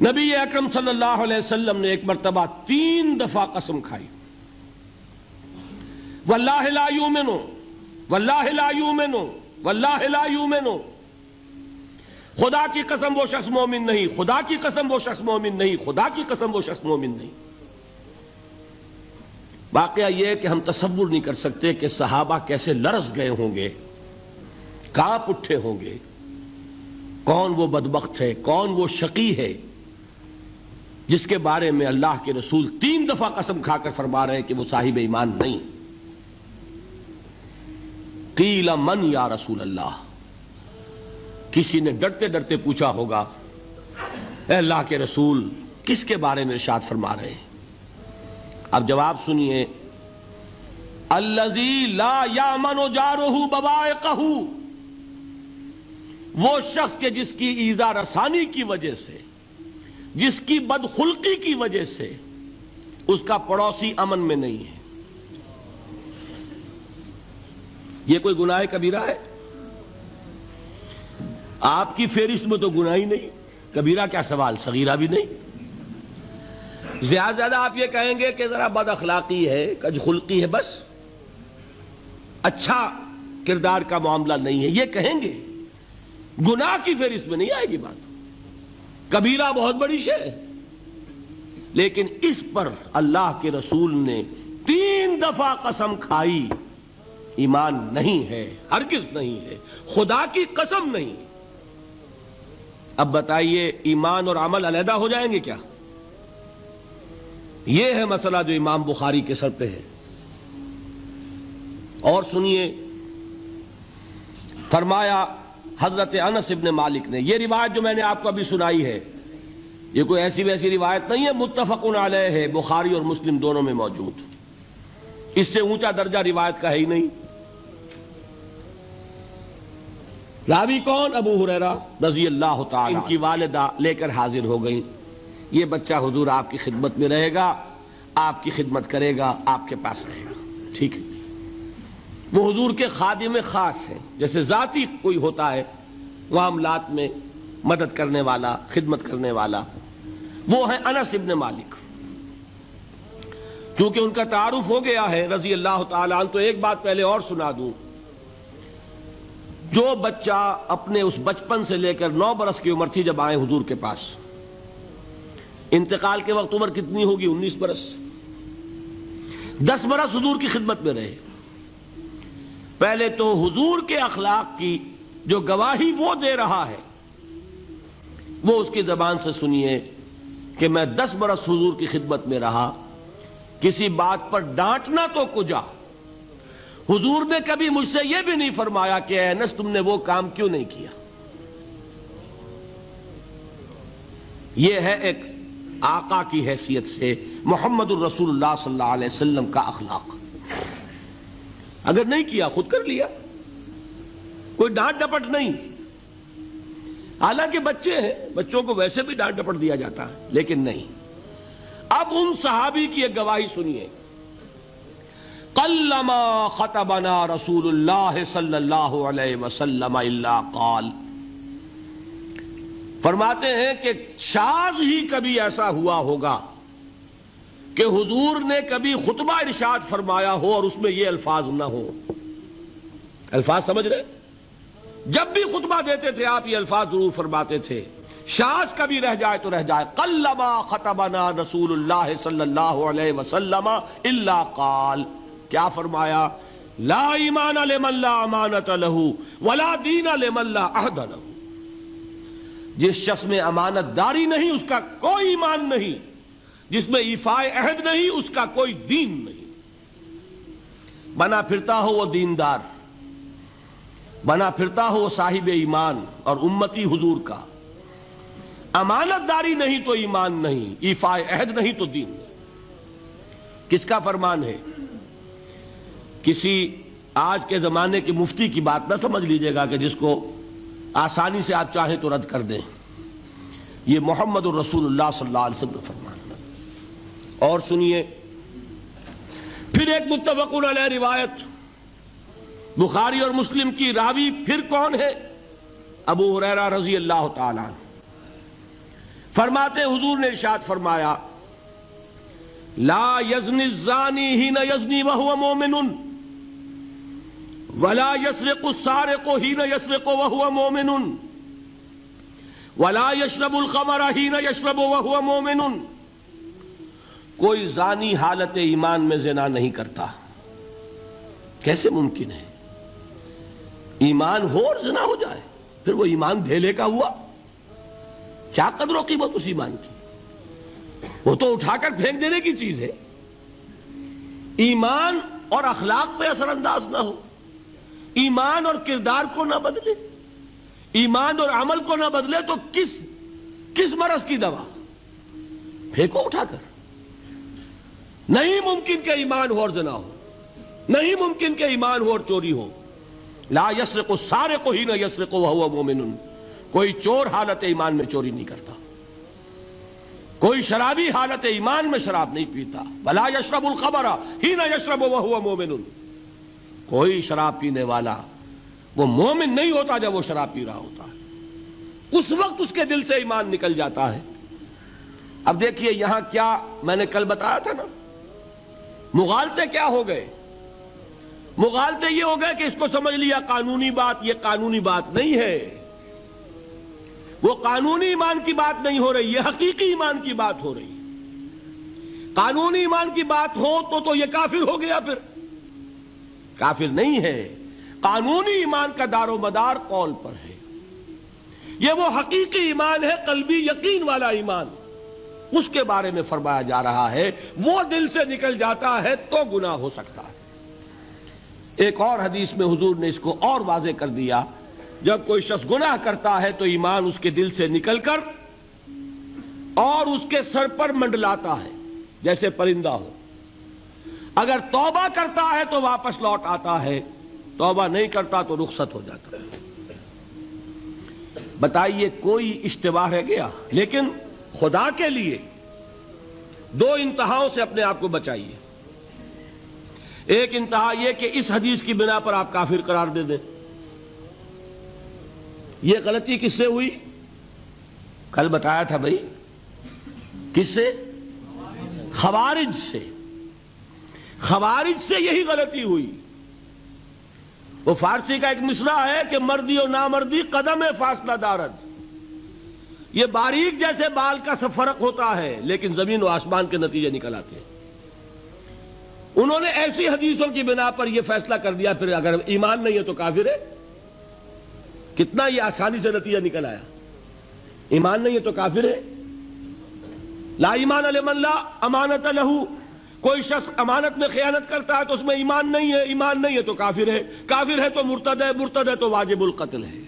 نبی اکرم صلی اللہ علیہ وسلم نے ایک مرتبہ 3 دفعہ قسم کھائی، واللہ لا یؤمنو، واللہ لا یؤمنو، واللہ لا یؤمنو، خدا کی قسم وہ شخص مومن نہیں، خدا کی قسم وہ شخص مومن نہیں، خدا کی قسم وہ شخص مومن نہیں۔ واقعہ یہ ہے کہ ہم تصور نہیں کر سکتے کہ صحابہ کیسے لرز گئے ہوں گے، کانپ اٹھے ہوں گے، کون وہ بدبخت ہے، کون وہ شقی ہے جس کے بارے میں اللہ کے رسول 3 دفعہ قسم کھا کر فرما رہے ہیں کہ وہ صاحب ایمان نہیں۔ قیل من یا رسول اللہ، کسی نے ڈرتے ڈرتے پوچھا ہوگا اے اللہ کے رسول کس کے بارے میں ارشاد فرما رہے ہیں؟ اب جواب سنیے، الذی لا یامن جارہ بوائقہ، وہ شخص کے جس کی ایذا رسانی کی وجہ سے، جس کی بدخلقی کی وجہ سے اس کا پڑوسی امن میں نہیں ہے۔ یہ کوئی گناہ کبیرہ ہے؟ آپ کی فہرست میں تو گناہ ہی نہیں، کبیرہ کیا سوال، صغیرہ بھی نہیں۔ زیادہ آپ یہ کہیں گے کہ ذرا بد اخلاقی ہے، کج خلقی ہے، بس اچھا کردار کا معاملہ نہیں ہے، یہ کہیں گے، گناہ کی فہرست میں نہیں آئے گی بات۔ کبیرہ بہت بڑی شے ہے، لیکن اس پر اللہ کے رسول نے 3 دفعہ قسم کھائی، ایمان نہیں ہے، ہرگز نہیں ہے، خدا کی قسم نہیں۔ اب بتائیے ایمان اور عمل علیحدہ ہو جائیں گے کیا؟ یہ ہے مسئلہ جو امام بخاری کے سر پہ ہے۔ اور سنیے، فرمایا حضرت انس ابن مالک نے، یہ روایت جو میں نے آپ کو ابھی سنائی ہے یہ کوئی ایسی ویسی روایت نہیں ہے، متفق علیہ ہے، بخاری اور مسلم دونوں میں موجود، اس سے اونچا درجہ روایت کا ہے ہی نہیں۔ راوی کون؟ ابو ہریرہ رضی اللہ تعالی، ان کی والدہ لے کر حاضر ہو گئیں، یہ بچہ حضور آپ کی خدمت میں رہے گا، آپ کی خدمت کرے گا، آپ کے پاس رہے گا، ٹھیک ہے۔ وہ حضور کے خادم خاص ہیں، جیسے ذاتی کوئی ہوتا ہے معاملات میں مدد کرنے والا، خدمت کرنے والا، وہ ہیں انس ابن مالک۔ چونکہ ان کا تعارف ہو گیا ہے رضی اللہ تعالیٰ عنہ، تو ایک بات پہلے اور سنا دوں، جو بچہ اپنے اس بچپن سے لے کر 9 برس کی عمر تھی جب آئے حضور کے پاس، انتقال کے وقت عمر کتنی ہوگی؟ 19 برس، 10 برس حضور کی خدمت میں رہے۔ پہلے تو حضور کے اخلاق کی جو گواہی وہ دے رہا ہے وہ اس کی زبان سے سنیے کہ میں 10 برس حضور کی خدمت میں رہا، کسی بات پر ڈانٹنا تو کجا، حضور نے کبھی مجھ سے یہ بھی نہیں فرمایا کہ اے انس تم نے وہ کام کیوں نہیں کیا۔ یہ ہے ایک آقا کی حیثیت سے محمد الرسول اللہ صلی اللہ علیہ وسلم کا اخلاق۔ اگر نہیں کیا خود کر لیا، کوئی ڈانٹ ڈپٹ نہیں۔ حالانکہ بچے ہیں، بچوں کو ویسے بھی ڈانٹ ڈپٹ دیا جاتا ہے، لیکن نہیں۔ اب ان صحابی کی ایک گواہی سنیے، قلما خطبنا رسول اللہ صلی اللہ علیہ وسلم الا قال، فرماتے ہیں کہ شاذ ہی کبھی ایسا ہوا ہوگا کہ حضور نے کبھی خطبہ ارشاد فرمایا ہو اور اس میں یہ الفاظ نہ ہو۔ الفاظ سمجھ رہے؟ جب بھی خطبہ دیتے تھے آپ یہ الفاظ ضرور فرماتے تھے، شاذ کبھی رہ جائے تو رہ جائے، قلما خطبنا رسول اللہ صلی اللہ علیہ وسلم الا قال، کیا فرمایا؟ لا ایمان لمن لا امانت لہ ولا دین لمن لا عہد لہ، جس شخص میں امانت داری نہیں اس کا کوئی ایمان نہیں، جس میں ایفاء عہد نہیں اس کا کوئی دین نہیں۔ بنا پھرتا ہو وہ دیندار، بنا پھرتا ہو وہ صاحب ایمان اور امتی حضور کا، امانت داری نہیں تو ایمان نہیں، ایفاء عہد نہیں تو دین نہیں۔ کس کا فرمان ہے؟ کسی آج کے زمانے کے مفتی کی بات نہ سمجھ لیجئے گا کہ جس کو آسانی سے آپ چاہیں تو رد کر دیں، یہ محمد الرسول اللہ صلی اللہ علیہ وسلم کا فرمان۔ اور سنیے پھر ایک متفق علیہ روایت بخاری اور مسلم کی، راوی پھر کون ہے؟ ابو ہریرہ رضی اللہ تعالیٰ عنہ۔ فرماتے حضور نے ارشاد فرمایا لا یزنی الزانی حین یزنی وہو مومن ولا یسرق السارق حین یسرق وہو مومن ولا یشرب الخمر حین یشرب وہو مومن. کوئی زانی حالت ایمان میں زنا نہیں کرتا. کیسے ممکن ہے؟ ایمان ہو اور زنا ہو جائے، پھر وہ ایمان دھیلے کا ہوا؟ کیا قدر و قیمت اس ایمان کی؟ وہ تو اٹھا کر پھینک دینے کی چیز ہے. ایمان اور اخلاق پہ اثر انداز نہ ہو، ایمان اور کردار کو نہ بدلے، ایمان اور عمل کو نہ بدلے تو کس مرض کی دوا؟ پھینکو اٹھا کر. نہیں ممکن کہ ایمان ہو اور زنا ہو، نہیں ممکن کہ ایمان ہو اور چوری ہو. لا یسرق السارق حین یسرق وہو مومن. کوئی چور حالت ایمان میں چوری نہیں کرتا، کوئی شرابی حالت ایمان میں شراب نہیں پیتا. ولا یشرب الخمر حین یشرب وہو مومن. کوئی شراب پینے والا وہ مومن نہیں ہوتا جب وہ شراب پی رہا ہوتا ہے، اس وقت اس کے دل سے ایمان نکل جاتا ہے. اب دیکھیے یہاں کیا میں نے کل بتایا تھا نا، مغالطے کیا ہو گئے؟ مغالطے یہ ہو گئے کہ اس کو سمجھ لیا قانونی بات. یہ قانونی بات نہیں ہے، وہ قانونی ایمان کی بات نہیں ہو رہی، یہ حقیقی ایمان کی بات ہو رہی. قانونی ایمان کی بات ہو تو یہ کافر ہو گیا. پھر کافر نہیں ہے. قانونی ایمان کا دار و مدار قول پر ہے. یہ وہ حقیقی ایمان ہے، قلبی یقین والا ایمان. اس کے بارے میں فرمایا جا رہا ہے وہ دل سے نکل جاتا ہے تو گناہ ہو سکتا ہے. ایک اور حدیث میں حضور نے اس کو اور واضح کر دیا، جب کوئی شخص گناہ کرتا ہے تو ایمان اس کے دل سے نکل کر اور اس کے سر پر منڈلاتا ہے جیسے پرندہ ہو. اگر توبہ کرتا ہے تو واپس لوٹ آتا ہے، توبہ نہیں کرتا تو رخصت ہو جاتا ہے. بتائیے کوئی اشتباہ رہ گیا؟ لیکن خدا کے لیے دو انتہاؤں سے اپنے آپ کو بچائیے. ایک انتہا یہ کہ اس حدیث کی بنا پر آپ کافر قرار دے دیں. یہ غلطی کس سے ہوئی؟ کل بتایا تھا بھائی، کس سے؟ خوارج سے. خوارج سے یہی غلطی ہوئی. وہ فارسی کا ایک مصرع ہے کہ مردی و نامردی قدم فاصلہ دارد. یہ باریک جیسے بال کا سب فرق ہوتا ہے لیکن زمین و آسمان کے نتیجے نکل آتے ہیں. انہوں نے ایسی حدیثوں کی بنا پر یہ فیصلہ کر دیا پھر اگر ایمان نہیں ہے تو کافر ہے. کتنا یہ آسانی سے نتیجہ نکل آیا. ایمان نہیں ہے تو کافر ہے. لا ایمان لمن لا امانت لہو. کوئی شخص امانت میں خیانت کرتا ہے تو اس میں ایمان نہیں ہے، ایمان نہیں ہے تو کافر ہے. کافر ہے تو مرتد ہے، مرتد ہے تو واجب القتل ہے.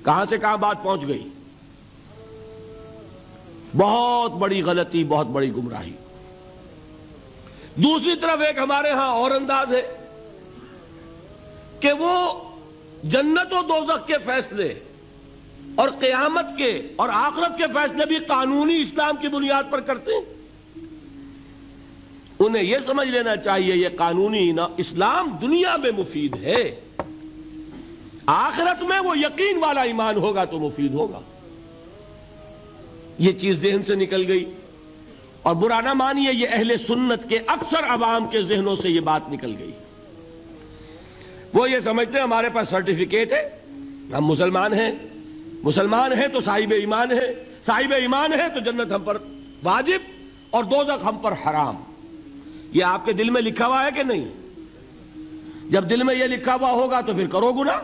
کہاں سے کہاں بات پہنچ گئی؟ بہت بڑی غلطی، بہت بڑی گمراہی. دوسری طرف ایک ہمارے ہاں اور انداز ہے کہ وہ جنت و دوزخ کے فیصلے اور قیامت کے اور آخرت کے فیصلے بھی قانونی اسلام کی بنیاد پر کرتے ہیں. انہیں یہ سمجھ لینا چاہیے یہ قانونی اسلام دنیا میں مفید ہے، آخرت میں وہ یقین والا ایمان ہوگا تو مفید ہوگا. یہ چیز ذہن سے نکل گئی. اور برا نہ مانیے، یہ اہل سنت کے اکثر عوام کے ذہنوں سے یہ بات نکل گئی. وہ یہ سمجھتے ہیں ہمارے پاس سرٹیفکیٹ ہے، ہم مسلمان ہیں، مسلمان ہیں تو صاحب ایمان ہے، صاحب ایمان ہے تو جنت ہم پر واجب اور دوزخ ہم پر حرام. یہ آپ کے دل میں لکھا ہوا ہے کہ نہیں؟ جب دل میں یہ لکھا ہوا ہوگا تو پھر کرو گناہ.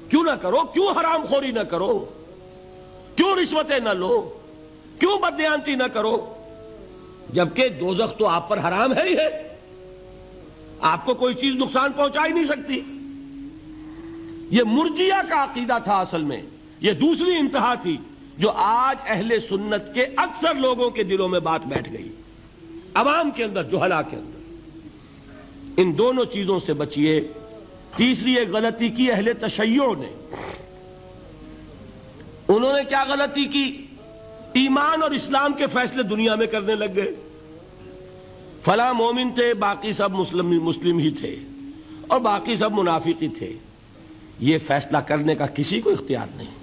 کیوں نہ کرو؟ کیوں حرام خوری نہ کرو؟ کیوں رشوتیں نہ لو؟ کیوں بددیانتی نہ کرو؟ جبکہ دوزخ تو آپ پر حرام ہے ہی ہے، آپ کو کوئی چیز نقصان پہنچا ہی نہیں سکتی. یہ مرجیہ کا عقیدہ تھا اصل میں. یہ دوسری انتہا تھی جو آج اہل سنت کے اکثر لوگوں کے دلوں میں بات بیٹھ گئی، عوام کے اندر، جہلا کے اندر. ان دونوں چیزوں سے بچیے. تیسری ایک غلطی کی اہل تشیع نے. انہوں نے کیا غلطی کی؟ ایمان اور اسلام کے فیصلے دنیا میں کرنے لگ گئے. فلاں مومن تھے، باقی سب مسلم ہی تھے اور باقی سب منافق ہی تھے. یہ فیصلہ کرنے کا کسی کو اختیار نہیں.